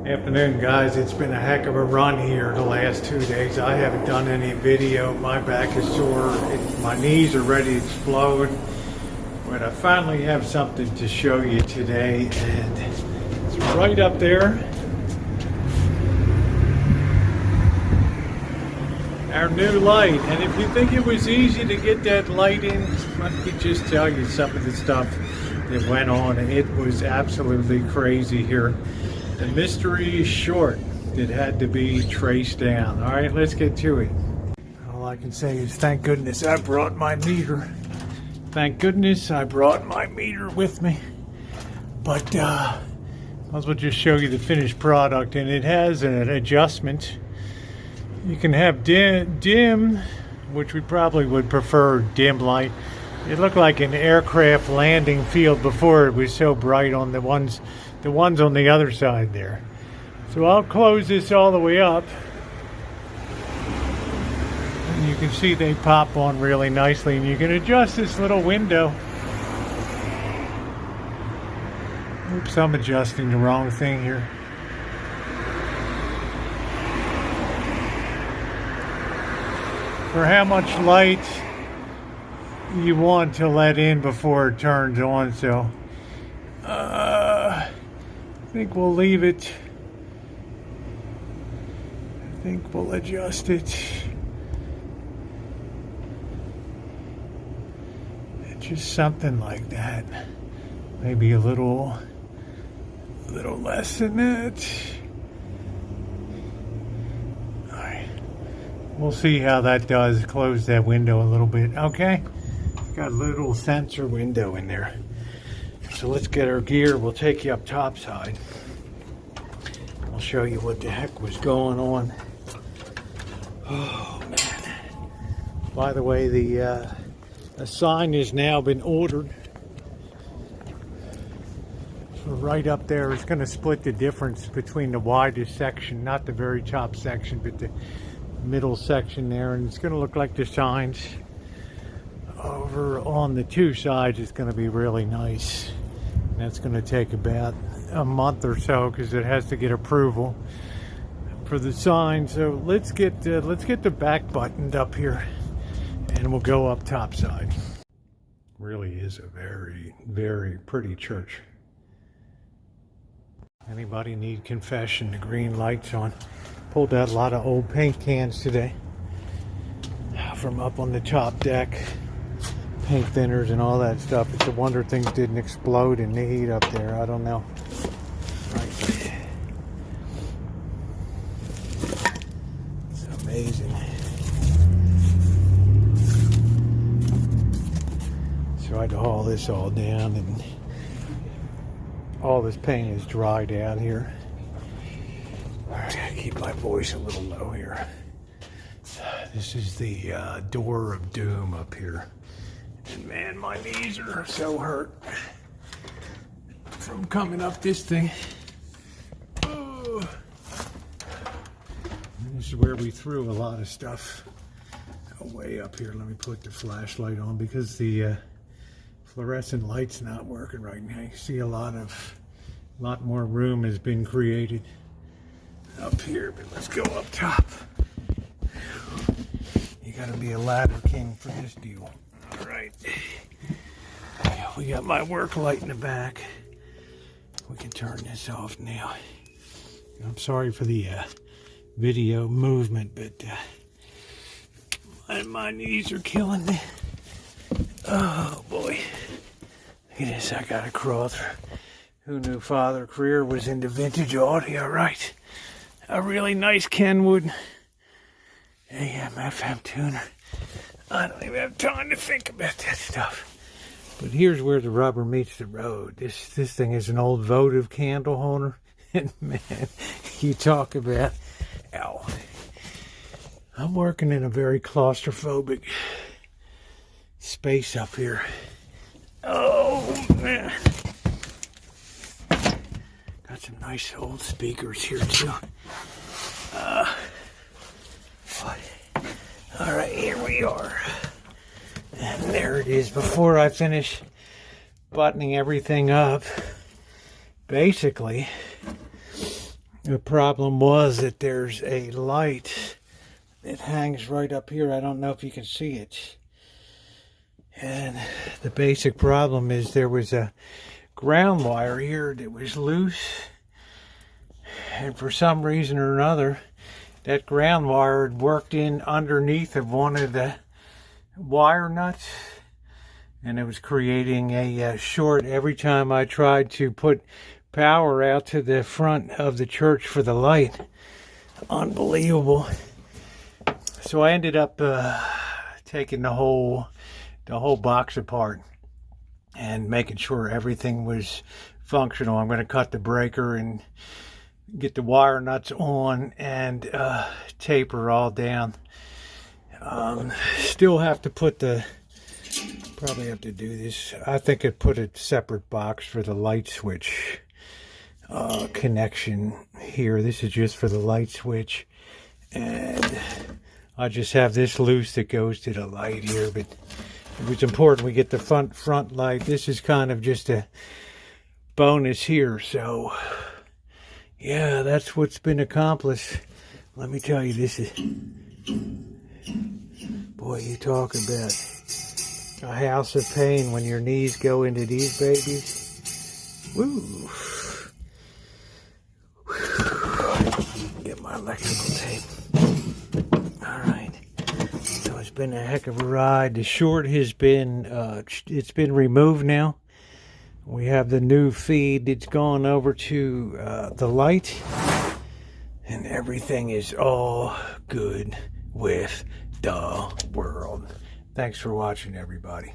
Afternoon, guys. It's been a heck of a run here the last 2 days. I haven't done any video. My back is sore. My knees are ready to explode. But I finally have something to show you today, and it's right up there. Our new light. And if you think it was easy to get that light in, let me just tell you some of the stuff that went on. It was absolutely crazy here. The mystery is short. It had to be traced down. All right, let's get to it. All I can say is thank goodness I brought my meter. Thank goodness I brought my meter with me. But I will just show you the finished product, and it has an adjustment. You can have dim, which we probably would prefer dim light. It looked like an aircraft landing field before. It was so bright on the ones on the other side there. So I'll close this all the way up. And you can see they pop on really nicely, and you can adjust this little window. Oops, I'm adjusting the wrong thing here. For how much light you want to let in before it turns on, so I think we'll leave it. I think we'll adjust it. Just something like that. Maybe a little less than that. All right. We'll see how that does. Close that window a little bit. Okay. It's got a little sensor window in there. So let's get our gear. We'll take you up top side. I'll show you what the heck was going on. Oh man. By the way, the sign has now been ordered. So right up there, it's going to split the difference between the widest section, not the very top section, but the middle section there, and it's going to look like the signs over on the two sides. It's going to be really nice. That's going to take about a month or so because it has to get approval for the sign. So let's get the back buttoned up here, and we'll go up top side. Really is a very, very pretty church. Anybody need confession? The green light's on. Pulled out a lot of old paint cans today from up on the top deck. Paint thinners and all that stuff. It's a wonder things didn't explode in the heat up there. I don't know. Right. It's amazing. So I had to haul this all down, and all this paint is dried out here. I gotta keep my voice a little low here. This is the door of doom up here. And man, my knees are so hurt from coming up this thing. Oh. This is where we threw a lot of stuff away up here. Let me put the flashlight on because the fluorescent light's not working right now. You see a lot more room has been created up here, but let's go up top. You gotta be a ladder king for this deal. All right, we got my work light in the back. We can turn this off now. I'm sorry for the video movement, but my knees are killing me. Oh boy, look at this. I gotta crawl through. Who knew Father Career was into vintage audio, right? A really nice Kenwood AM FM tuner. I don't even have time to think about that stuff. But here's where the rubber meets the road. This thing is an old votive candle holder. And man, you talk about, ow. I'm working in a very claustrophobic space up here. Oh man. Got some nice old speakers here too. All right, here we are. And there it is. Before I finish buttoning everything up, basically, The problem was that there's a light that hangs right up here. I don't know if you can see it. And the basic problem is there was a ground wire here that was loose. And for some reason or another, that ground wire had worked in underneath of one of the wire nuts. And it was creating a short every time I tried to put power out to the front of the church for the light. Unbelievable. So I ended up taking the whole box apart and making sure everything was functional. I'm going to cut the breaker and get the wire nuts on and taper all down. Still have to put probably have to do this. I think I'd put a separate box for the light switch connection here. This is just for the light switch, and I just have this loose that goes to the light here. But it was important we get the front light. This is kind of just a bonus here. So yeah, that's what's been accomplished. Let me tell you, this is, boy, you talk about a house of pain when your knees go into these babies. Woo. Get my electrical tape. All right. So it's been a heck of a ride. The short has been, it's been removed now. We have the new feed that's gone over to the light. And everything is all good with the world. Thanks for watching, everybody.